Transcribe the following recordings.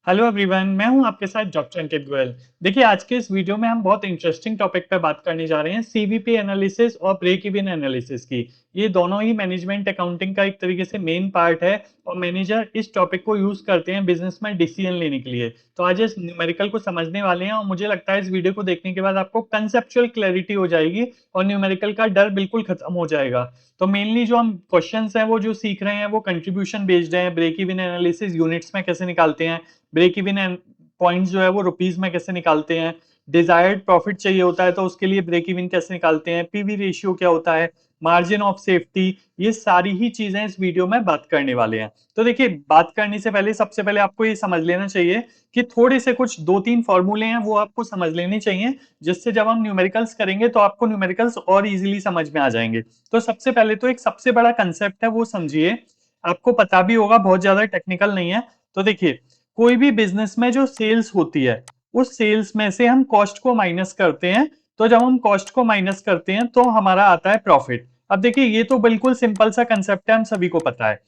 Hello everyone, मैं हूं आपके साथ डॉक्टर अंकित गोयल। देखिए, आज के इस वीडियो में हम बहुत इंटरेस्टिंग टॉपिक पे बात करने जा रहे हैं, सीवीपी एनालिसिस और ब्रेक इवन एनालिसिस की। ये दोनों ही मैनेजमेंट अकाउंटिंग का एक तरीके से मेन पार्ट है और मैनेजर इस टॉपिक को यूज करते हैं बिजनेस में डिसीजन लेने के लिए। तो आज इस न्यूमेरिकल को समझने वाले हैं और मुझे लगता है इस वीडियो को देखने के बाद आपको कंसेप्चुअल क्लैरिटी हो जाएगी और न्यूमेरिकल का डर बिल्कुल खत्म हो जाएगा। तो मेनली जो हम क्वेश्चंस हैं वो जो सीख रहे हैं वो कंट्रीब्यूशन बेस्ड हैं, ब्रेक इवन एनालिसिस यूनिट्स में कैसे निकालते हैं, ब्रेक इवन पॉइंट्स जो है वो रुपीज में कैसे निकालते हैं, डिजायर्ड प्रॉफिट चाहिए होता है तो उसके लिए ब्रेक इवन कैसे निकालते हैं, पीवी रेशियो क्या होता है, मार्जिन ऑफ सेफ्टी, ये सारी ही चीजें इस वीडियो में बात करने वाले हैं। तो देखिए, बात करने से पहले सबसे पहले आपको ये समझ लेना चाहिए कि थोड़े से कुछ दो तीन फॉर्मूले हैं वो आपको समझ लेने चाहिए, जिससे जब हम न्यूमेरिकल्स करेंगे तो आपको न्यूमेरिकल्स और इजीली समझ में आ जाएंगे। तो सबसे पहले तो एक सबसे बड़ा कंसेप्ट है वो समझिए, आपको पता भी होगा, बहुत ज्यादा टेक्निकल नहीं है। तो देखिए, कोई भी बिजनेस में जो सेल्स होती है उस सेल्स में से हम कॉस्ट को माइनस करते हैं। तो जब हम कॉस्ट को माइनस करते हैं तो हमारा आता है प्रॉफिट। अब देखिए, ये तो बिल्कुल सिंपल सा कंसेप्ट है, हम सभी को पता है।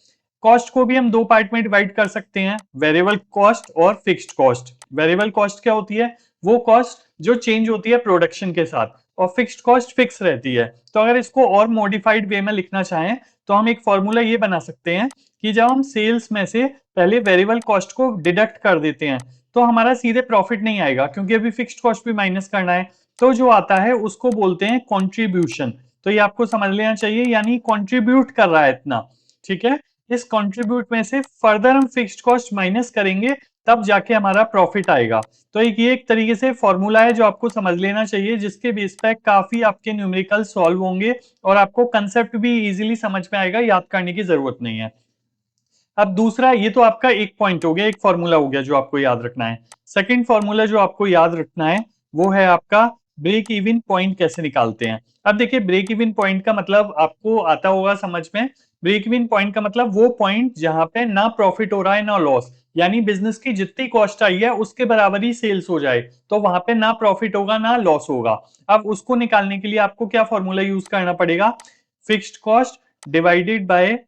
कॉस्ट को भी हम दो पार्ट में डिवाइड कर सकते हैं, वेरिएबल कॉस्ट और फिक्स्ड कॉस्ट। वेरिएबल कॉस्ट क्या होती है? वो कॉस्ट जो चेंज होती है प्रोडक्शन के साथ, और फिक्स्ड कॉस्ट फिक्स रहती है। तो अगर इसको और मॉडिफाइड वे में लिखना चाहें तो हम एक फॉर्मूला ये बना सकते हैं कि जब हम सेल्स में से पहले वेरिएबल कॉस्ट को डिडक्ट कर देते हैं तो हमारा सीधे प्रॉफिट नहीं आएगा, क्योंकि अभी फिक्स्ड कॉस्ट भी माइनस करना है। तो जो आता है उसको बोलते हैं कंट्रीब्यूशन। तो ये आपको समझ लेना चाहिए, यानी कंट्रीब्यूट कर रहा है इतना। ठीक है, इस कंट्रीब्यूट में से फर्दर हम फिक्स्ड कॉस्ट माइनस करेंगे, तब जाके हमारा प्रॉफिट आएगा। तो ये एक तरीके से फॉर्मूला है जो आपको समझ लेना चाहिए, जिसके बेस पे काफी आपके न्यूमेरिकल सॉल्व होंगे और आपको कंसेप्ट भी इजीली समझ में आएगा, याद करने की जरूरत नहीं है। अब दूसरा, ये तो आपका एक पॉइंट हो गया, एक फॉर्मूला हो गया जो आपको याद रखना है। सेकंड फॉर्मूला जो आपको याद रखना है वो है आपका ब्रेक इवन पॉइंट कैसे निकालते हैं। अब देखिए, ब्रेक इवन पॉइंट का मतलब आपको आता होगा समझ में। ब्रेक इवन पॉइंट का मतलब वो पॉइंट जहां पे ना प्रॉफिट हो रहा है ना लॉस, यानी बिजनेस की जितनी कॉस्ट आई है उसके बराबर ही सेल्स हो जाए, तो वहां पे ना प्रॉफिट होगा ना लॉस होगा। अब उसको निकालने के लिए आपको क्या फॉर्मूला यूज करना पड़ेगा? Fixed cost divided by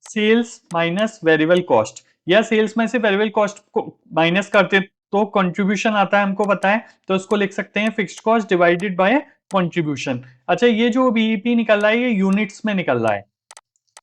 sales minus variable cost, या सेल्स में से वेरिएबल कॉस्ट को माइनस करते तो कंट्रीब्यूशन आता है, हमको पता है। तो इसको लिख सकते हैं fixed cost divided by contribution. अच्छा, ये जो बीईपी निकल रहा है ये यूनिट्स में निकल रहा है।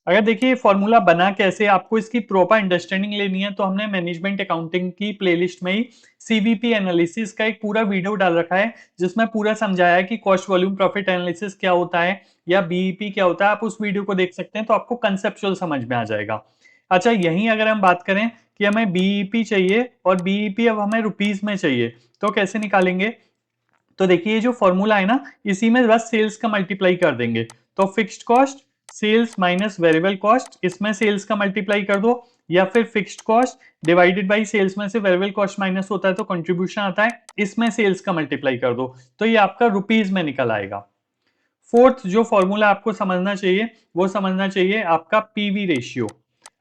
अगर देखिए फॉर्मूला बना कैसे, आपको इसकी प्रॉपर अंडरस्टैंडिंग लेनी है तो हमने मैनेजमेंट अकाउंटिंग की प्लेलिस्ट में ही सीवीपी एनालिसिस का एक पूरा वीडियो डाल रखा है, जिसमें पूरा समझाया है कि कॉस्ट वॉल्यूम प्रॉफिट एनालिसिस क्या होता है या बीईपी क्या होता है। आप उस वीडियो को देख सकते हैं तो आपको कंसेप्चुअल समझ में आ जाएगा। अच्छा, यहीं अगर हम बात करें कि हमें बीईपी चाहिए और बीईपी अब हमें रुपीज में चाहिए, तो कैसे निकालेंगे? तो देखिए, ये जो फॉर्मूला है ना, इसी में बस सेल्स का मल्टीप्लाई कर देंगे। तो fixed cost sales minus variable cost, इसमें सेल्स का मल्टीप्लाई कर दो, या फिर fixed cost divided by sales में से वेरिएबल कॉस्ट माइनस होता है तो कंट्रीब्यूशन आता है, इसमें सेल्स का मल्टीप्लाई कर दो, तो ये आपका रुपीज में निकल आएगा। फोर्थ जो फॉर्मूला आपको समझना चाहिए वो समझना चाहिए आपका पीवी रेशियो।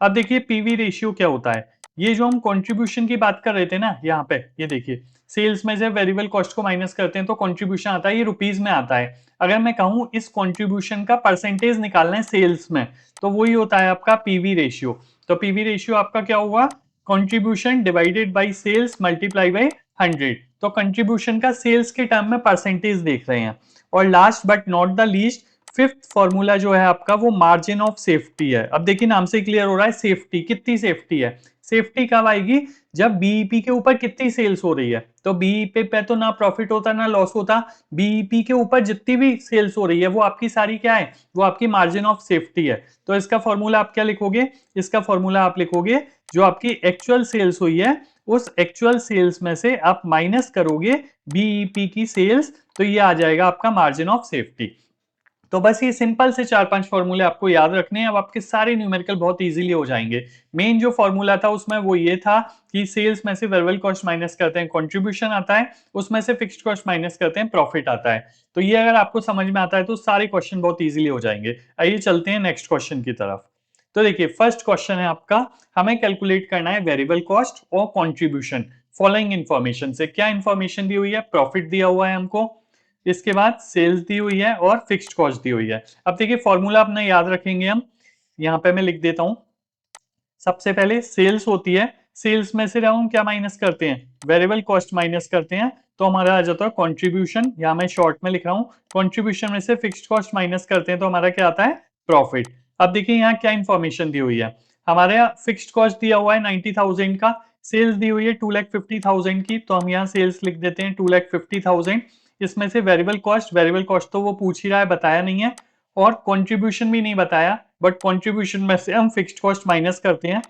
अब देखिए, पीवी रेशियो क्या होता है? ये जो हम कंट्रीब्यूशन की बात कर रहे थे ना, यहाँ पे ये देखिए, सेल्स में से वेरिएबल कॉस्ट को माइनस करते हैं तो कंट्रीब्यूशन आता है, ये रुपीज में आता है। अगर मैं कहूं इस कंट्रीब्यूशन का परसेंटेज निकालना है सेल्स में, तो वही होता है आपका पीवी रेशियो। तो पीवी रेशियो आपका क्या हुआ? Contribution divided by sales multiply by 100। तो कंट्रीब्यूशन का सेल्स के टर्म में परसेंटेज देख रहे हैं। और last but not the least, fifth formula जो है आपका वो मार्जिन ऑफ सेफ्टी है। अब देखिए, नाम से क्लियर हो रहा है, सेफ्टी कितनी सेफ्टी है। सेफ्टी कब आएगी? जब बीईपी के ऊपर कितनी सेल्स हो रही है। तो बीईपी पे तो ना प्रॉफिट होता ना लॉस होता, बीईपी के ऊपर जितनी भी सेल्स हो रही है वो आपकी सारी क्या है? वो आपकी मार्जिन ऑफ सेफ्टी है। तो इसका फॉर्मूला आप क्या लिखोगे? इसका फॉर्मूला आप लिखोगे, जो आपकी एक्चुअल सेल्स हुई है उस एक्चुअल सेल्स में से आप माइनस करोगे बीईपी की सेल्स, तो ये आ जाएगा आपका मार्जिन ऑफ सेफ्टी। तो बस ये सिंपल से चार पांच फॉर्मूले आपको याद रखने हैं, अब आपके सारे न्यूमेरिकल बहुत इजीली हो जाएंगे। मेन जो फॉर्मूला था उसमें वो ये था कि सेल्स में से वेरिएबल कॉस्ट माइनस करते हैं कंट्रीब्यूशन आता है, उसमें से फिक्स्ड कॉस्ट माइनस करते हैं प्रॉफिट आता है। तो ये अगर आपको समझ में आता है तो सारे क्वेश्चन बहुत इजीली हो जाएंगे। आइए चलते हैं नेक्स्ट क्वेश्चन की तरफ। तो देखिए, फर्स्ट क्वेश्चन है आपका, हमें कैलकुलेट करना है वेरिएबल कॉस्ट और कंट्रीब्यूशन। फॉलोइंग इन्फॉर्मेशन से, क्या इन्फॉर्मेशन दी हुई है? प्रॉफिट दिया हुआ है हमको, इसके बाद सेल्स दी हुई है और फिक्स्ड कॉस्ट दी हुई है। अब देखिए, फॉर्मूला अपना याद रखेंगे हम, यहां पे मैं लिख देता हूं। सबसे पहले सेल्स होती है, सेल्स में से हम क्या माइनस करते हैं, वेरिएबल कॉस्ट माइनस करते हैं, तो हमारा आ जाता है कंट्रीब्यूशन, या मैं शॉर्ट में लिख रहा हूँ, कंट्रीब्यूशन में से फिक्स्ड कॉस्ट माइनस करते हैं तो हमारा क्या आता है, प्रॉफिट। अब देखिए यहाँ क्या इंफॉर्मेशन दी हुई है, हमारे यहाँ फिक्स्ड कॉस्ट दिया हुआ है 90,000 का, सेल्स दी हुई है 2,50,000 की, तो हम यहाँ सेल्स लिख देते हैं 2,50,000। इसमें से वेरिएबल कॉस्ट तो वो पूछ ही रहा है, बताया नहीं है, और कंट्रीब्यूशन भी नहीं बताया, बट कंट्रीब्यूशन में से हम फिक्स्ड कॉस्ट माइनस करते हैं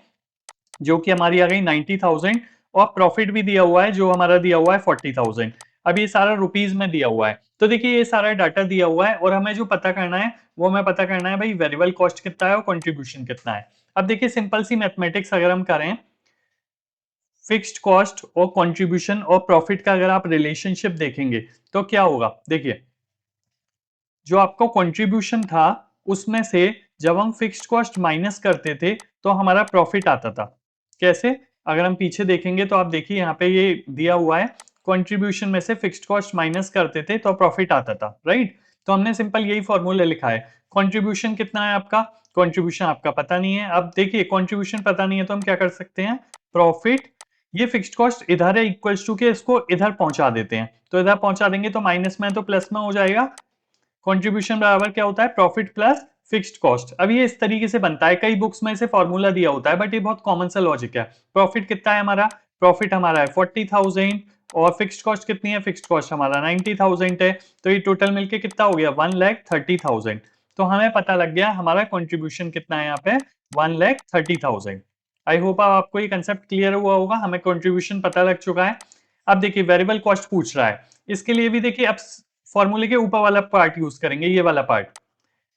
जो कि हमारी आ गई 90,000, और प्रॉफिट भी दिया हुआ है जो हमारा दिया हुआ है 40,000। अब ये सारा रुपीज में दिया हुआ है, तो देखिए ये सारा डाटा दिया हुआ है, और हमें जो पता करना है वो हमें पता करना है भाई वेरिएबल कॉस्ट कितना है और कंट्रीब्यूशन कितना है। अब देखिए सिंपल सी मैथमेटिक्स अगर हम करें, फिक्स्ड कॉस्ट और कंट्रीब्यूशन और प्रॉफिट का अगर आप रिलेशनशिप देखेंगे तो क्या होगा, देखिए जो आपका कंट्रीब्यूशन था उसमें से जब हम फिक्स्ड कॉस्ट माइनस करते थे तो हमारा प्रॉफिट आता था। कैसे, अगर हम पीछे देखेंगे तो आप देखिए यहाँ पे ये दिया हुआ है, कंट्रीब्यूशन में से फिक्स्ड कॉस्ट माइनस करते थे तो प्रॉफिट आता था, राइट। तो हमने सिंपल यही फॉर्मूला लिखा है। कंट्रीब्यूशन कितना है आपका, कंट्रीब्यूशन आपका पता नहीं है। अब देखिए कंट्रीब्यूशन पता नहीं है तो हम क्या कर सकते हैं, प्रॉफिट, ये फिक्स्ड कॉस्ट इधर है इक्वल्स टू के, इसको इधर पहुंचा देते हैं, तो इधर पहुंचा देंगे तो माइनस में तो प्लस में हो जाएगा। कंट्रीब्यूशन बराबर क्या होता है, प्रॉफिट प्लस फिक्स्ड कॉस्ट। अब ये इस तरीके से बनता है, कई बुक्स में से फॉर्मूला दिया होता है बट ये बहुत कॉमन सा लॉजिक है। प्रॉफिट कितना है हमारा, प्रॉफिट हमारा है 40,000, और फिक्स्ड कॉस्ट कितनी है, फिक्स्ड कॉस्ट हमारा 90,000 है, तो ये टोटल मिलके कितना हो गया 1,30,000। तो हमें पता लग गया हमारा कंट्रीब्यूशन कितना है यहाँ पे 1,30,000। आई होप आपको ये कंसेप्ट क्लियर हुआ होगा, हमें कंट्रीब्यूशन पता लग चुका है। अब देखिए वेरिएबल कॉस्ट पूछ रहा है, इसके लिए भी देखिए अब फॉर्मूले के ऊपर वाला पार्ट यूज करेंगे, ये वाला पार्ट,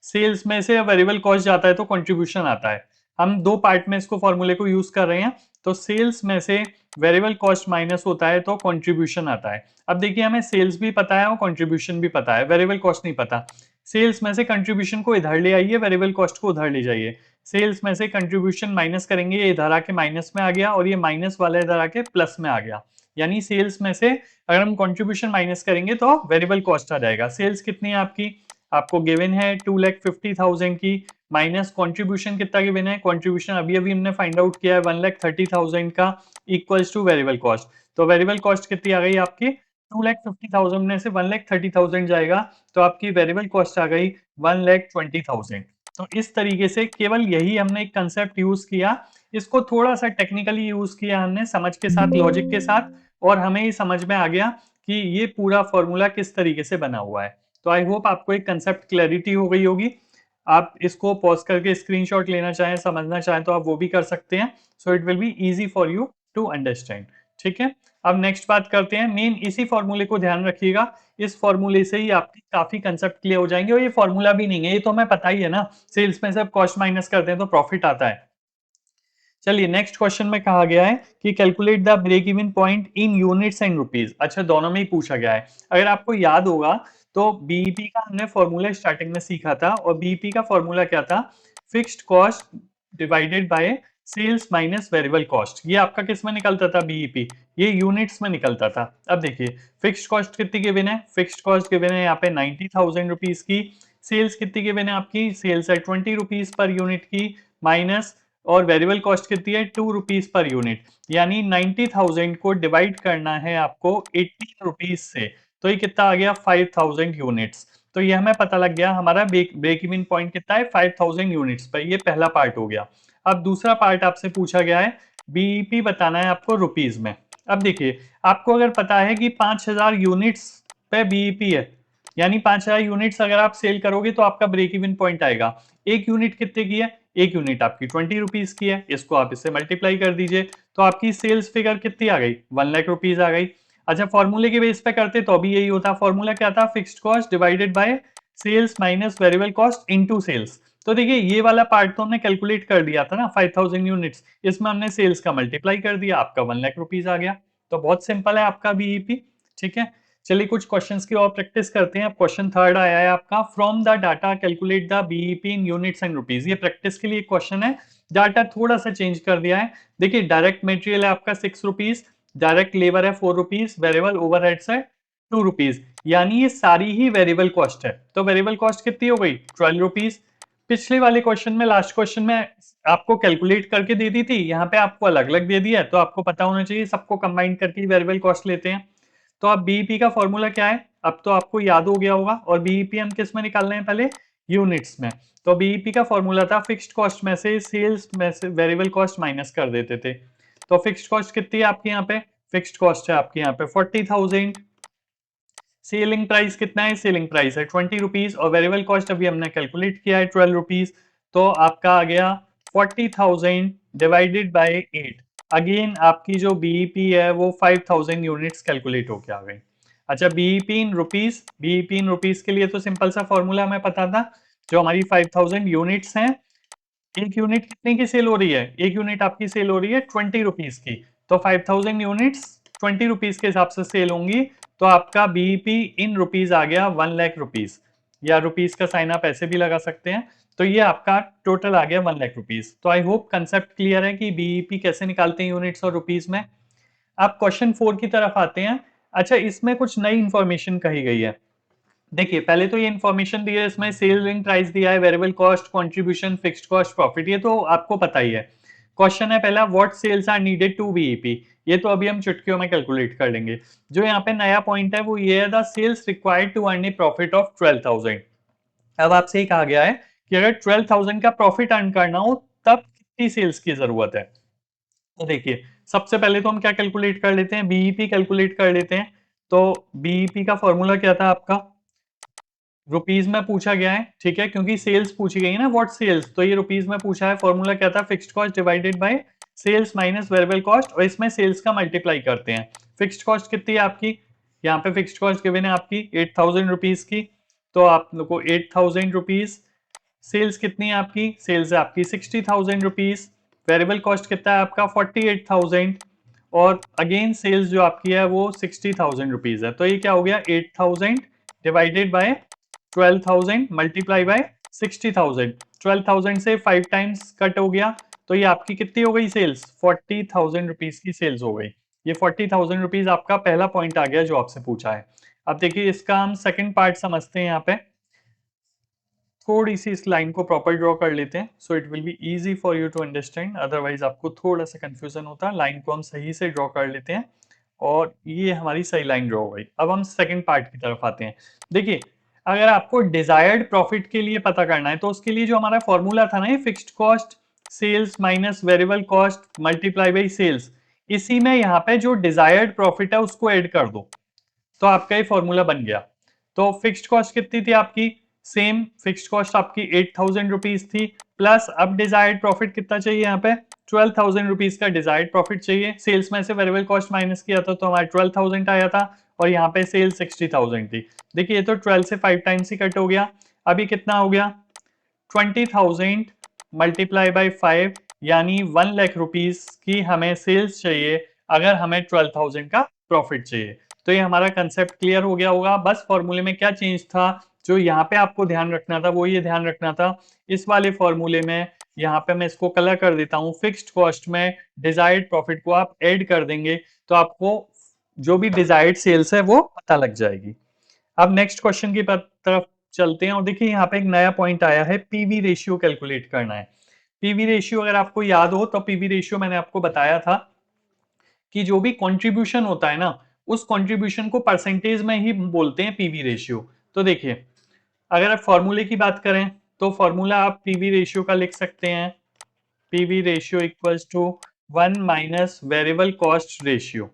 सेल्स में से वेरिएबल कॉस्ट जाता है तो कंट्रीब्यूशन आता है। हम दो पार्ट में इसको फॉर्मूले को यूज कर रहे हैं, तो सेल्स में से वेरिएबल कॉस्ट माइनस होता है तो कंट्रीब्यूशन आता है। अब देखिए हमें सेल्स भी पता है और कंट्रीब्यूशन भी पता है, वेरिएबल कॉस्ट नहीं पता। सेल्स में से कंट्रीब्यूशन को इधर ले आइए, वेरिएबल कॉस्ट को उधर ले जाइए। सेल्स में से कंट्रीब्यूशन माइनस करेंगे, ये इधर आके माइनस में आ गया, और ये माइनस वाला इधर आके प्लस में आ गया। यानी सेल्स में से अगर हम कंट्रीब्यूशन माइनस करेंगे तो वेरिएबल कॉस्ट आ जाएगा। सेल्स कितनी है आपकी, आपको गिवन है 2,50,000 की, माइनस कंट्रीब्यूशन कितना गिवन है, कंट्रीब्यूशन अभी अभी हमने फाइंड आउट किया है 1,30,000 का, इक्वल्स टू वेरिएबल कॉस्ट। तो वेरिएबल कॉस्ट कितनी आ गई आपकी, 2,50,000 में से 1,30,000 जाएगा, तो आपकी वेरिएबल कॉस्ट आ गई 1,20,000। तो इस तरीके से केवल यही हमने एक कंसेप्ट यूज किया, इसको थोड़ा सा टेक्निकली यूज किया हमने, समझ के साथ, लॉजिक के साथ, और हमें ये समझ में आ गया कि ये पूरा फॉर्मूला किस तरीके से बना हुआ है। तो आई होप आपको एक कंसेप्ट क्लैरिटी हो गई होगी। आप इसको पॉज करके स्क्रीनशॉट लेना चाहें, समझना चाहें तो आप वो भी कर सकते हैं, so it will be easy for you to understand. ठीक है, अब नेक्स्ट बात करते हैं, मेन इसी फॉर्मूले को ध्यान रखिएगा, इस फॉर्मूले से ही आपकी काफी कंसेप्ट क्लियर हो जाएंगे, और ये फॉर्मूला भी नहीं है, ये तो हमें पता ही है ना, सेल्स में से कॉस्ट माइनस करते हैं तो प्रॉफिट आता है। चलिए नेक्स्ट क्वेश्चन में कहा गया है कि calculate the break even point in units and rupees. अच्छा, दोनों में ही पूछा गया है। अगर आपको याद होगा तो बीईपी का हमने फॉर्मूला स्टार्टिंग में सीखा था, और बीईपी का फॉर्मूला क्या था, fixed cost divided by sales minus variable cost. ये आपका किस में निकलता था बीईपी, ये यूनिट्स में निकलता था। अब देखिए फिक्स्ड कॉस्ट कितनी गिवन है, फिक्स्ड कॉस्ट गिवन है यहाँ पे 90,000 रुपीज की, सेल्स कितनी गिवन है आपकी, सेल्स है 20 रुपीज पर यूनिट की, माइनस, और वेरिएबल कॉस्ट कितनी है 2 रुपीज पर यूनिट, यानी 90,000 को डिवाइड करना है आपको 18 रुपीज से, तो ये कितना आ गया 5,000 यूनिट्स। तो ये हमें पता लग गया हमारा ब्रेक इवन पॉइंट कितना है 5,000 यूनिट्स पर, ये पहला पार्ट हो गया। अब दूसरा पार्ट आपसे पूछा गया है, बीईपी बताना है आपको रुपीज में। अब देखिए आपको अगर पता है कि 5,000 यूनिट्स पे बीईपी है, यानी 5,000 यूनिट्स अगर आप सेल करोगे तो आपका ब्रेक इवन पॉइंट आएगा। एक यूनिट कितने की है, एक यूनिट आपकी 20 रुपीज की है, इसको आप इससे मल्टीप्लाई कर दीजिए, तो आपकी सेल्स फिगर कितनी आ गई 1,00,000 रुपीज आ गई। अच्छा, फॉर्मूले के बेस पे करते तो अभी यही होता, फॉर्मूला क्या था, fixed cost divided by sales minus variable cost into sales. तो देखिए ये वाला पार्ट तो हमने कैलकुलेट कर दिया था ना 5,000 यूनिट्स, इसमें हमने सेल्स का मल्टीप्लाई कर दिया, आपका 1,00,000 रुपीज आ गया। तो बहुत सिंपल है आपका बीईपी। ठीक है, चलिए कुछ क्वेश्चंस की और प्रैक्टिस करते हैं। अब क्वेश्चन थर्ड आया है आपका, from the data calculate the BEP in units and rupees. ये प्रैक्टिस के लिए क्वेश्चन है, डाटा थोड़ा सा चेंज कर दिया है। देखिए डायरेक्ट मटेरियल है आपका 6 रुपीज, डायरेक्ट लेबर है 4 रुपीज, वेरिएबल ओवरहेड्स है 2 रुपीज, यानी ये सारी ही वेरिएबल कॉस्ट है। तो वेरिएबल कॉस्ट कितनी हो गई 12 रुपीज। पिछले वाले क्वेश्चन में, लास्ट क्वेश्चन में आपको कैलकुलेट करके दे दी थी, यहाँ पे आपको अलग अलग दे दिया है, तो आपको पता होना चाहिए सबको कंबाइन करके वेरिएबल कॉस्ट लेते हैं। तो अब बीईपी का फॉर्मूला क्या है, अब तो आपको याद हो गया होगा। और बीईपी हम किस में निकाल रहे हैं, पहले यूनिट्स में। तो बीईपी का फॉर्मूला था फिक्स्ड कॉस्ट में से सेल्स में से वेरिएबल कॉस्ट माइनस कर देते थे। तो फिक्स्ड कॉस्ट कितनी है आपके यहाँ पे, फिक्स्ड कॉस्ट है आपके यहाँ पे 40,000। सेलिंग प्राइस कितना है, सेलिंग प्राइस है 20 रुपीज, और वेरिएबल कॉस्ट अभी हमने कैलकुलेट किया है 12 रुपीज। तो आपका आ गया 40,000 डिवाइडेड बाय 8। अगेन आपकी जो बीईपी है वो 5,000 यूनिट्स कैलकुलेट होके आ गई। अच्छा, BEP in rupees, BEP in rupees के लिए तो सिंपल सा फॉर्मूला हमें पता था। जो हमारी 5,000 यूनिट्स हैं, एक यूनिट कितने की सेल हो रही है, एक यूनिट आपकी सेल हो रही है 20 रुपीज की। तो 5,000 यूनिट्स 20 रुपीज के हिसाब से सेल होंगी। तो आपका बीईपी इन रुपीज आ गया 1 लाख रुपीज, या रुपीज का साइन आप ऐसे भी लगा सकते हैं। तो ये आपका टोटल आ गया 1 लाख रुपीज। तो आई होप कंसेप्ट क्लियर है कि बीईपी कैसे निकालते हैं यूनिट्स और रुपीज में। आप क्वेश्चन 4 की तरफ आते हैं। अच्छा, इसमें कुछ नई इंफॉर्मेशन कही गई है। देखिए, पहले तो ये इन्फॉर्मेशन दी है, इसमें सेलिंग प्राइस दिया है, variable cost, contribution, fixed cost, profit, ये तो आपको पता ही है। क्वेश्चन है पहला, what sales are needed to BEP. ये तो अभी हम चुटकियों में कैलकुलेट कर लेंगे। जो यहाँ पे नया पॉइंट है वो ये है, the sales required to earn a profit of 12,000। अब आपसे ही कहा गया है कि अगर 12,000 का प्रॉफिट अर्न करना हो तब कितनी सेल्स की जरूरत है। तो देखिए, सबसे पहले तो हम क्या कैलकुलेट कर लेते हैं, बीईपी कैलकुलेट कर लेते हैं। तो बीईपी का फॉर्मूला क्या था आपका, रुपीज में पूछा गया है, ठीक है, क्योंकि सेल्स पूछी गई है ना, व्हाट सेल्स, तो ये रुपीज में पूछा है। फॉर्मूला क्या था, fixed cost divided by sales minus variable cost, और इसमें सेल्स का मल्टीप्लाई करते हैं। फिक्स्ड कॉस्ट कितनी है आपकी, यहाँ पे फिक्स्ड कॉस्ट गिवन है आपकी 8,000 रुपीज की। तो आप लोग को 8,000 रुपीज, सेल्स कितनी है आपकी, सेल्स है आपकी 60,000 रुपीज, वेरिएबल कॉस्ट कितना है आपका 48,000, और अगेन सेल्स जो आपकी है वो 60,000 रुपीज है। तो ये क्या हो गया, 8,000 डिवाइडेड बाय 12,000 मल्टीप्लाई बाय 60,000। 12,000 से 5 टाइम्स कट हो गया, तो ये आपकी कितनी हो गई सेल्स, 40,000 रुपीज की सेल्स हो गई। ये 40,000 रुपीज आपका पहला पॉइंट आ गया जो आपसे पूछा है। अब देखिए, इसका हम सेकंड पार्ट समझते हैं। यहाँ पे थोड़ी सी इस लाइन को प्रॉपर ड्रॉ कर लेते हैं, so it will be easy for you to understand, otherwise आपको थोड़ा सा कंफ्यूजन होता है। लाइन को हम सही से ड्रॉ कर लेते हैं, और ये हमारी सही लाइन ड्रॉ हो गई। अब हम सेकंड पार्ट की तरफ आते हैं। देखिए, अगर आपको डिजायर्ड प्रॉफिट के लिए पता करना है, तो उसके लिए जो हमारा फॉर्मूला था ना, ये fixed cost sales minus variable cost multiply by sales, इसी में यहाँ पे जो डिजायर्ड प्रॉफिट है उसको ऐड कर दो, तो आपका ये फॉर्मूला बन गया। तो फिक्स्ड कॉस्ट कितनी थी आपकी, सेम फिक्स्ड कॉस्ट आपकी 8,000 रुपीज थी, प्लस अब डिजायर्ड प्रॉफिट कितना चाहिए, यहाँ पे 12,000 रुपीज का डिजायर्ड प्रॉफिट चाहिए। सेल्स में से वेरिएबल कॉस्ट माइनस किया था तो हमारा 12,000 आया था, और यहाँ पे सेल 60,000 थी। देखिए, ये तो 12 से 5 टाइम्स ही कट हो गया। अभी कितना हो गया, 20,000 मल्टीप्लाई बाई 5, यानी 1 लाख रुपीज की हमें सेल्स चाहिए अगर हमें 12,000 का प्रॉफिट चाहिए। तो ये हमारा कंसेप्ट क्लियर हो गया होगा। बस फॉर्मूले में क्या चेंज था, जो यहाँ पे आपको ध्यान रखना था वो ये ध्यान रखना था, इस वाले फॉर्मूले में यहाँ पे मैं इसको कलर कर देता हूँ, फिक्स्ड कॉस्ट में डिजायर्ड प्रॉफिट को आप ऐड कर देंगे, तो आपको जो भी डिजायर्ड सेल्स है वो पता लग जाएगी। अब नेक्स्ट क्वेश्चन की तरफ चलते हैं, और देखिए यहाँ पे एक नया पॉइंट आया है, पीवी रेशियो कैलकुलेट करना है। पीवी रेशियो अगर आपको याद हो तो पीवी रेशियो मैंने आपको बताया था कि जो भी कंट्रीब्यूशन होता है ना, उस कंट्रीब्यूशन को परसेंटेज में ही बोलते हैं पीवी रेशियो। तो देखिए, अगर आप फॉर्मूले की बात करें तो फॉर्मूला आप पीवी रेशियो का लिख सकते हैं, PV ratio equals to 1 minus variable cost ratio.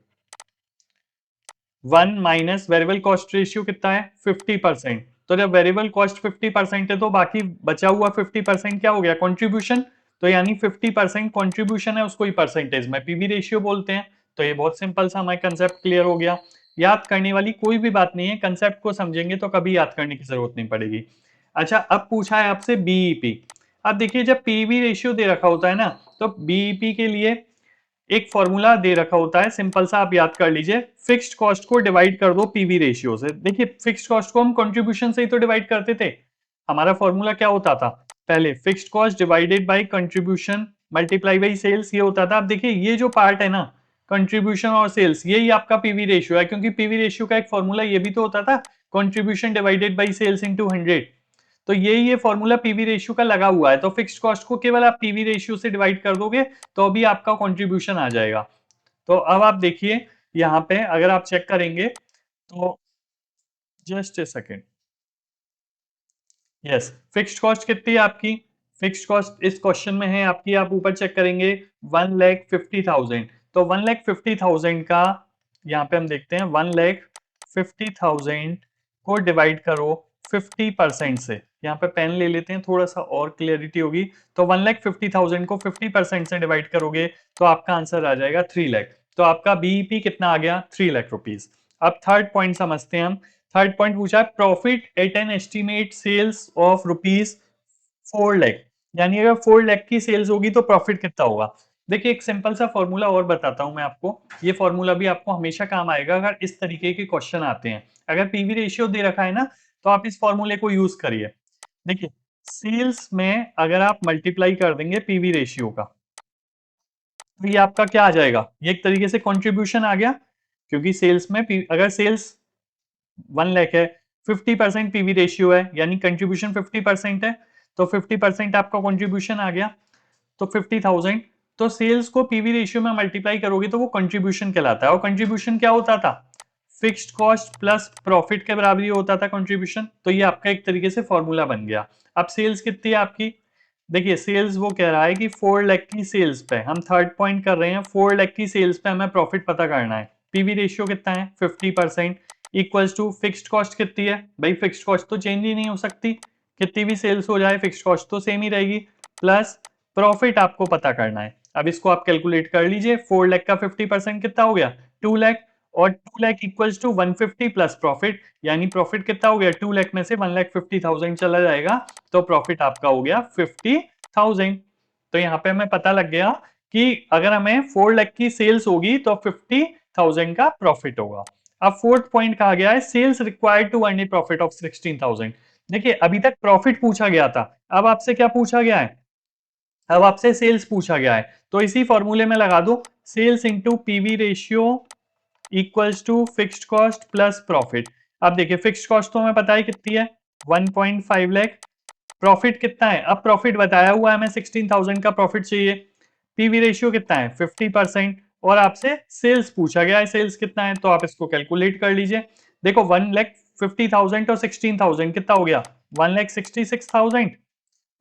1 minus variable cost ratio कितना है, 50%। तो जब वेरिएबल कॉस्ट 50% है तो बाकी बचा हुआ 50% क्या हो गया, कंट्रीब्यूशन। तो यानी 50% कंट्रीब्यूशन है, उसको ही परसेंटेज में पीवी रेशियो बोलते हैं। तो ये बहुत सिंपल सा हमारा कंसेप्ट क्लियर हो गया। याद करने वाली कोई भी बात नहीं है, कंसेप्ट को समझेंगे तो कभी याद करने की जरूरत नहीं पड़ेगी। अच्छा, अब पूछा है आपसे बीईपी। अब देखिए, जब पीवी रेशियो दे रखा होता है ना, तो बीईपी के लिए एक फॉर्मूला दे रखा होता है, सिंपल सा आप याद कर लीजिए, फिक्स्ड कॉस्ट को डिवाइड कर दो पीवी रेशियो से। देखिए, फिक्स्ड कॉस्ट को हम कंट्रीब्यूशन से ही तो डिवाइड करते थे। हमारा फॉर्मूला क्या होता था, पहले fixed cost divided by contribution multiply by sales, ये होता था। अब देखिए, ये जो पार्ट है ना, कंट्रीब्यूशन और सेल्स, यही आपका पीवी रेशियो है, क्योंकि पीवी रेशियो का एक फॉर्मूला ये भी तो होता था, contribution divided by sales into 100। तो ये फॉर्मूला पीवी रेशियो का लगा हुआ है, तो फिक्स्ड कॉस्ट को केवल आप पीवी रेशियो से डिवाइड कर दोगे तो भी आपका कंट्रीब्यूशन आ जाएगा। तो अब आप देखिए यहाँ पे अगर आप चेक करेंगे तो just a second, yes, fixed cost कितनी है आपकी? फिक्स्ड कॉस्ट इस क्वेश्चन में है आपकी, आप ऊपर चेक करेंगे 1,50,000। तो 1,50,000 का यहाँ पे हम देखते हैं 1,50,000 को डिवाइड करो 50% से। यहाँ पे पेन ले लेते हैं थोड़ा सा और क्लियरिटी होगी। तो 1,50,000 को 50% से डिवाइड करोगे तो आपका आंसर आ जाएगा 3 लाख। तो आपका बीईपी कितना आ गया? 3 लाख रुपीज। अब थर्ड पॉइंट समझते हैं हम। थर्ड पॉइंट पूछा है profit at an estimate sales of rupees 4 lakh, यानी अगर 4 लाख की सेल्स होगी तो प्रॉफिट कितना होगा? देखिए एक सिंपल सा फॉर्मूला और बताता हूं मैं आपको, ये फॉर्मूला भी आपको हमेशा काम आएगा अगर इस तरीके के क्वेश्चन आते हैं। अगर पीवी रेशियो दे रखा है ना तो आप इस फॉर्मूले को यूज करिए। देखिए सेल्स में अगर आप मल्टीप्लाई कर देंगे पीवी रेशियो का तो ये आपका क्या आ जाएगा? ये एक तरीके से कंट्रीब्यूशन आ गया, क्योंकि सेल्स में अगर सेल्स 1 लाख है, 50% पीवी रेशियो है यानी कंट्रीब्यूशन 50% है, तो 50% आपका कंट्रीब्यूशन आ गया। तो 50,000 तो सेल्स को पीवी रेशियो में मल्टीप्लाई करोगे तो वो कंट्रीब्यूशन कहलाता है। और कंट्रीब्यूशन क्या होता था? फिक्स्ड कॉस्ट प्लस प्रॉफिट के बराबर ही होता था कंट्रीब्यूशन। तो ये आपका एक तरीके से फॉर्मूला बन गया। अब सेल्स कितनी है आपकी? देखिए सेल्स वो कह रहा है कि 4 लाख की सेल्स पे, हम थर्ड पॉइंट कर रहे हैं, 4 लाख की सेल्स पे हमें प्रॉफिट पता करना है। पीवी रेशियो कितना है? 50%। इक्वल्स टू फिक्स्ड कॉस्ट कितनी है? भाई फिक्स्ड कॉस्ट तो चेंज ही नहीं हो सकती, कितनी भी सेल्स हो जाए फिक्स्ड कॉस्ट तो सेम ही रहेगी। प्लस प्रॉफिट आपको पता करना है। अब इसको आप कैलकुलेट कर लीजिए, 4 लाख का 50% कितना हो गया? 2 लाख। और 2 lakh equals to 150 plus profit, यानी प्रॉफिट कितना हो गया? 2 लाख में से 1,50,000 चला जाएगा तो प्रॉफिट आपका हो गया 50,000। तो यहाँ पे हमें पता लग गया कि अगर हमें 4 लाख की सेल्स होगी तो 50,000 का प्रॉफिट होगा। अब फोर्थ पॉइंट कहा गया है sales required to earn a profit of 16,000। देखिए अभी तक प्रॉफिट पूछा गया था, अब आपसे क्या पूछा गया है? अब आपसे सेल्स पूछा गया है। तो इसी फॉर्मूले में लगा दो, sales into PV ratio equals to fixed cost plus profit. अब देखिए फिक्स्ड कॉस्ट तो हमें पता है कितनी है? 1.5 लाख। प्रॉफिट कितना है? अब प्रॉफिट बताया हुआ है हमें 16,000 का प्रॉफिट चाहिए। पीवी रेशियो कितना है? 50%। और आपसे सेल्स पूछा गया है, सेल्स कितना है तो आप इसको कैलकुलेट कर लीजिए। देखो 1,50,000 और 16,000 कितना हो गया? 1,66,000।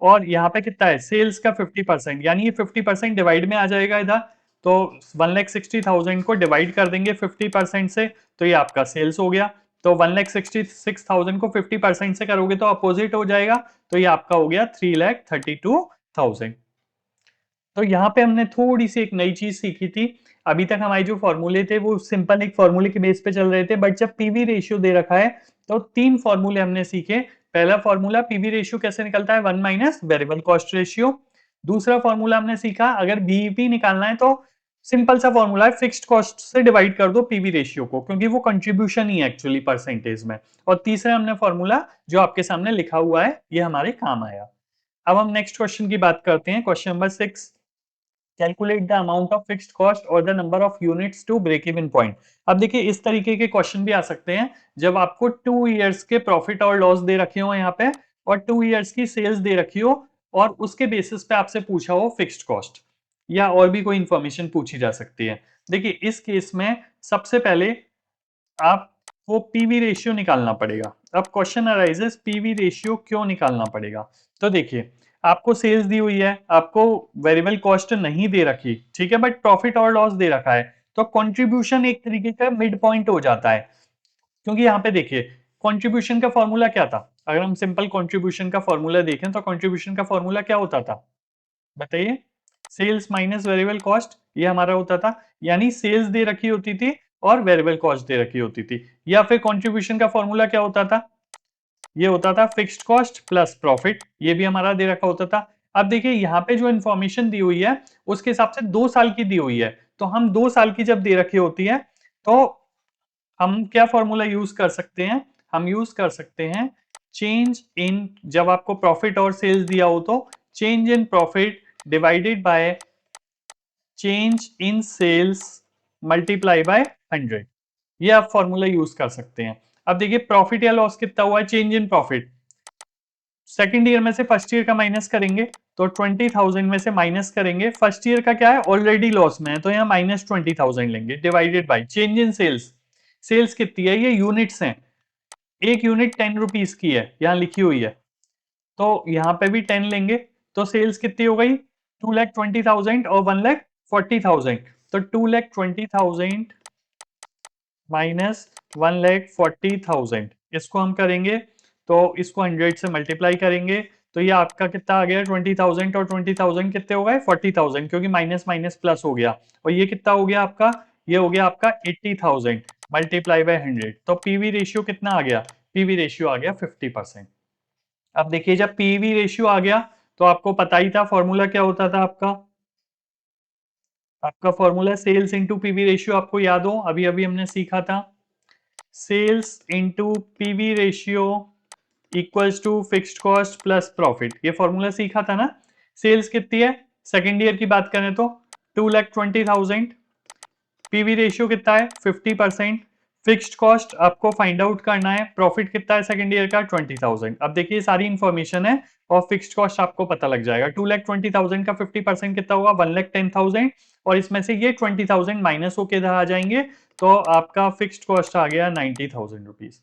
और यहाँ पे कितना है? सेल्स का 50%, यानी ये 50% डिवाइड में आ जाएगा इधर। तो 1,60,000 को डिवाइड कर देंगे 50% से तो ये आपका सेल्स हो गया। तो 1,66,000 को 50% से करोगे तो अपोजिट हो जाएगा, तो ये आपका हो गया 3,32,000। तो यहाँ पे हमने थोड़ी सी एक नई चीज सीखी थी। अभी तक हमारे जो फॉर्मूले थे वो सिंपल एक फॉर्मूले के बेस पे चल रहे थे, बट जब पीवी रेशियो दे रखा है तो 3 फॉर्मूले हमने सीखे। पहला फॉर्मूला पीवी रेशियो कैसे निकलता है? 1 माइनस वेरिएबल कॉस्ट रेशियो। दूसरा फॉर्मूला हमने सीखा अगर बीईपी निकालना है तो सिंपल सा फॉर्मूला है, फिक्स्ड कॉस्ट से डिवाइड कर दो पीवी रेशियो को, क्योंकि वो कंट्रीब्यूशन ही है एक्चुअली परसेंटेज में। और तीसरा हमने फॉर्मूला जो आपके सामने लिखा हुआ है ये हमारे काम आया। अब हम नेक्स्ट क्वेश्चन की बात करते हैं, question number 6। Calculate the amount of fixed cost और the number of units to break even point. अब देखिए इस तरीके के क्वेश्चन भी आ सकते हैं जब आपको 2 इयर्स के प्रॉफिट और लॉस दे रखे हो यहाँ पे, और 2 इयर्स की सेल्स दे रखी हो, और उसके बेसिस पे आपसे पूछा हो फिक्स्ड कॉस्ट या और भी कोई इंफॉर्मेशन पूछी जा सकती है। देखिए इस केस में सबसे पहले आपको पीवी रेशियो निकालना पड़ेगा। अब क्वेश्चन अराइजेस पीवी रेशियो क्यों निकालना पड़ेगा? तो देखिए आपको सेल्स दी हुई है, आपको वेरिएबल कॉस्ट नहीं दे रखी, ठीक है, बट प्रॉफिट और लॉस दे रखा है, तो कंट्रीब्यूशन एक तरीके का मिड पॉइंट हो जाता है। क्योंकि यहाँ पे देखिए कंट्रीब्यूशन का फॉर्मूला क्या था? अगर हम सिंपल कंट्रीब्यूशन का फॉर्मूला देखें तो कंट्रीब्यूशन का फॉर्मूला क्या होता था? बताइए। सेल्स माइनस वेरिएबल कॉस्ट, ये हमारा होता था, यानी सेल्स दे रखी होती थी और वेरिएबल कॉस्ट दे रखी होती थी। या फिर कंट्रीब्यूशन का फॉर्मूला क्या होता था? ये होता था फिक्स्ड कॉस्ट प्लस प्रॉफिट, ये भी हमारा दे रखा होता था। अब देखिए यहाँ पे जो इंफॉर्मेशन दी हुई है उसके हिसाब से 2 साल की दी हुई है, तो हम 2 साल की जब दे रखी होती है तो हम क्या फॉर्मूला यूज कर सकते हैं? हम यूज कर सकते हैं चेंज इन, जब आपको प्रॉफिट और सेल्स दिया हो तो change in profit divided by change in sales multiply by 100। ये आप फॉर्मूला यूज कर सकते हैं। अब देखिए प्रॉफिट या लॉस कितना हुआ है? Change in profit, second year में से फर्स्ट ईयर का माइनस करेंगे, तो 20,000 में से माइनस करेंगे, फर्स्ट ईयर का क्या है ऑलरेडी लॉस में है, तो यहाँ -20,000 लेंगे, divided by change in sales. Sales कितनी है, ये यूनिट्स हैं, एक यूनिट 10 रुपीज की है, यहाँ लिखी हुई है, तो यहाँ पे भी 10 लेंगे, तो सेल्स कितनी हो गई 2,20,000 और 1,40,000, तो 2,20,000 माइनस 1,40,000, इसको हम करेंगे तो इसको 100 से मल्टीप्लाई करेंगे, तो ये आपका कितना आ गया 20,000 और 20,000 कितने हो गए 40,000, क्योंकि माइनस माइनस प्लस हो गया, और ये कितना हो गया आपका, ये हो गया आपका 80,000 मल्टीप्लाई बाय 100, तो पीवी रेशियो कितना आ गया, पीवी रेशियो आ गया 50%। अब देखिए जब पीवी रेशियो आ गया तो आपको पता ही था फॉर्मूला क्या होता था आपका formula sales into PV ratio, आपको याद हो अभी अभी हमने सीखा था, sales into PV ratio equals to fixed cost plus profit, ये फॉर्मूला सीखा था ना। सेल्स कितनी है सेकेंड ईयर की बात करें तो 2,20,000, पीवी रेशियो कितना है 50%, फिक्स्ड कॉस्ट आपको फाइंड आउट करना है, प्रॉफिट कितना है सेकंड ईयर का 20,000। अब देखिए सारी इंफॉर्मेशन है और फिक्स्ड कॉस्ट आपको पता लग जाएगा, 2,20,000 का 50% कितना होगा 1,10,000, और इसमें से ये 20,000 माइनस होके इधर आ जाएंगे, तो आपका फिक्स्ड कॉस्ट आ गया 90,000 रुपीज।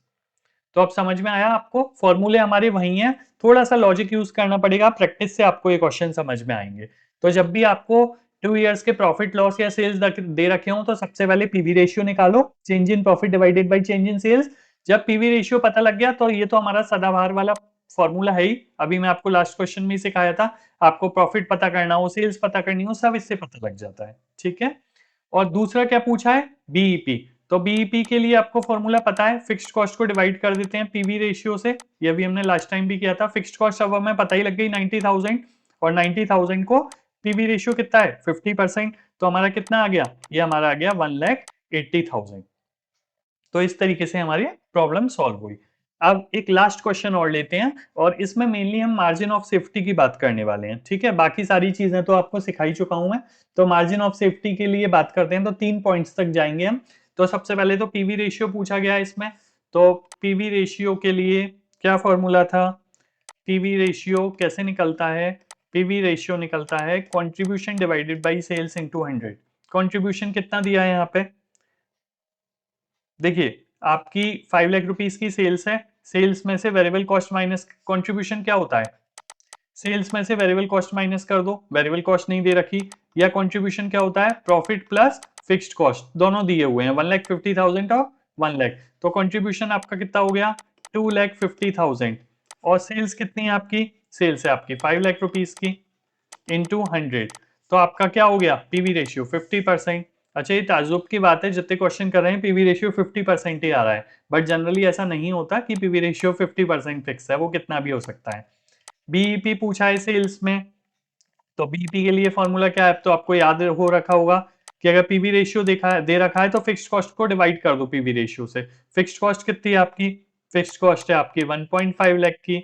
तो अब समझ में आया आपको, फॉर्मूले हमारे वही हैं, थोड़ा सा लॉजिक यूज करना पड़ेगा, प्रैक्टिस से आपको ये क्वेश्चन समझ में आएंगे। तो जब भी आपको 2 इयर्स के प्रॉफिट लॉस या सेल्स दे रखे हो तो सबसे पहले पीवी रेशियो निकालो, change in profit divided by change in sales. जब पीवी रेशियो पता लग गया तो ये तो हमारा सदाबहार वाला फॉर्मूला है ही, अभी मैं आपको लास्ट क्वेश्चन में सिखाया था, आपको प्रॉफिट पता करना हो सेल्स पता करनी हो सब इससे पता लग जाता है, ठीक है। और दूसरा क्या पूछा है बीईपी, तो बीईपी के लिए आपको फॉर्मूला पता है, फिक्स्ड कॉस्ट को डिवाइड कर देते हैं पीवी रेशियो से, ये भी हमने लास्ट टाइम भी किया था, फिक्स्ड कॉस्ट अब हमें पता ही लग गई 90,000, और 90,000 को पीवी रेशियो कितना है 50%, तो हमारा कितना आ गया, ये हमारा आ गया 1,80,000। तो इस तरीके से हमारी प्रॉब्लम सॉल्व हुई। अब एक लास्ट क्वेश्चन और लेते हैं, और इसमें मेनली हम मार्जिन ऑफ सेफ्टी की बात करने वाले हैं, ठीक है, बाकी सारी चीजें तो आपको सिखाई चुका हूं मैं, तो मार्जिन ऑफ सेफ्टी के लिए बात करते हैं, तो 3 पॉइंट्स तक जाएंगे हम। तो सबसे पहले तो पीवी रेशियो पूछा गया है इसमें, तो पीवी रेशियो के लिए क्या फॉर्मूला था, पीवी रेशियो कैसे निकलता है, पीवी रेशियो निकलता है contribution divided by sales into 100। Contribution कितना दिया है यहाँ पे, देखिए आपकी 5 लाख रुपीस की सेल्स है, सेल्स में से वेरिएबल कॉस्ट माइनस कंट्रीब्यूशन क्या होता है, सेल्स में से वेरिएबल कॉस्ट माइनस कर दो, वेरिएबल कॉस्ट नहीं दे रखी, या कंट्रीब्यूशन क्या होता है प्रॉफिट प्लस फिक्स्ड कॉस्ट, दोनों दिए हुए हैं 1,50,000 और 1 लाख, तो कंट्रीब्यूशन आपका कितना हो गया 2,50,000, और सेल्स कितनी है आपकी, सेल्स है आपकी 5 लाख रुपीस की इंटू 100, तो आपका क्या हो गया पीवी रेशियो 50%। अच्छा ये ताजुब की बात है, जितने क्वेश्चन कर रहे हैं पीवी रेशियो 50% ही आ रहा है, बट जनरली ऐसा नहीं होता कि पीवी रेशियो 50% फिक्स है, वो कितना भी हो सकता है। बीईपी पूछा है सेल्स में, तो बीईपी के लिए फॉर्मूला क्या है, तो आपको याद हो रखा होगा कि अगर पीवी रेशियो देखा है दे रखा है तो फिक्स्ड कॉस्ट को डिवाइड कर दो पीवी रेशियो से, फिक्स्ड कॉस्ट कितनी है आपकी, फिक्स्ड कॉस्ट है आपकी 1.5 लाख की,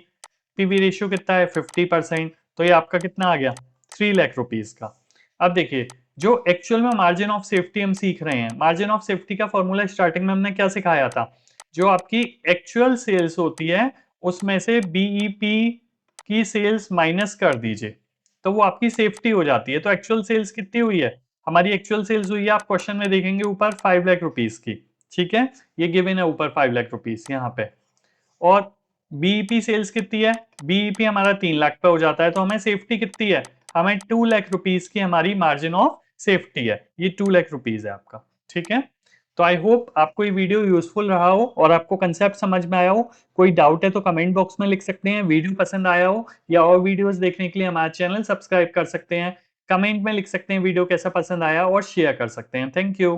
पीवी रेशियो कितना है 50%, तो ये आपका कितना आ गया 3 लाख रुपीस का। अब देखिए जो एक्चुअल में मार्जिन ऑफ सेफ्टी हम सीख रहे हैं, मार्जिन ऑफ सेफ्टी का फॉर्मूला स्टार्टिंग में हमने क्या सिखाया था, जो आपकी एक्चुअल सेल्स होती है उसमें से बीईपी की सेल्स माइनस कर दीजिए, तो वो आपकी सेफ्टी हो जाती है। तो एक्चुअल सेल्स कितनी हुई है, हमारी एक्चुअल सेल्स हुई है, आप क्वेश्चन में देखेंगे ऊपर 5 लाख रुपीस की, ठीक है, ये गिवन है ऊपर 5 लाख रुपीस यहाँ पे, और बीईपी सेल्स कितनी है, बीईपी हमारा 3 लाख पे हो जाता है, तो हमें सेफ्टी कितनी है, हमें 2 लाख रुपीस की हमारी मार्जिन ऑफ सेफ्टी है, ये 2 लाख रुपीस है आपका, ठीक है। तो आई होप आपको ये वीडियो यूजफुल रहा हो और आपको कंसेप्ट समझ में आया हो, कोई डाउट है तो कमेंट बॉक्स में लिख सकते हैं, वीडियो पसंद आया हो या और वीडियोस देखने के लिए हमारा चैनल सब्सक्राइब कर सकते हैं, कमेंट में लिख सकते हैं वीडियो कैसा पसंद आया और शेयर कर सकते हैं। Thank you.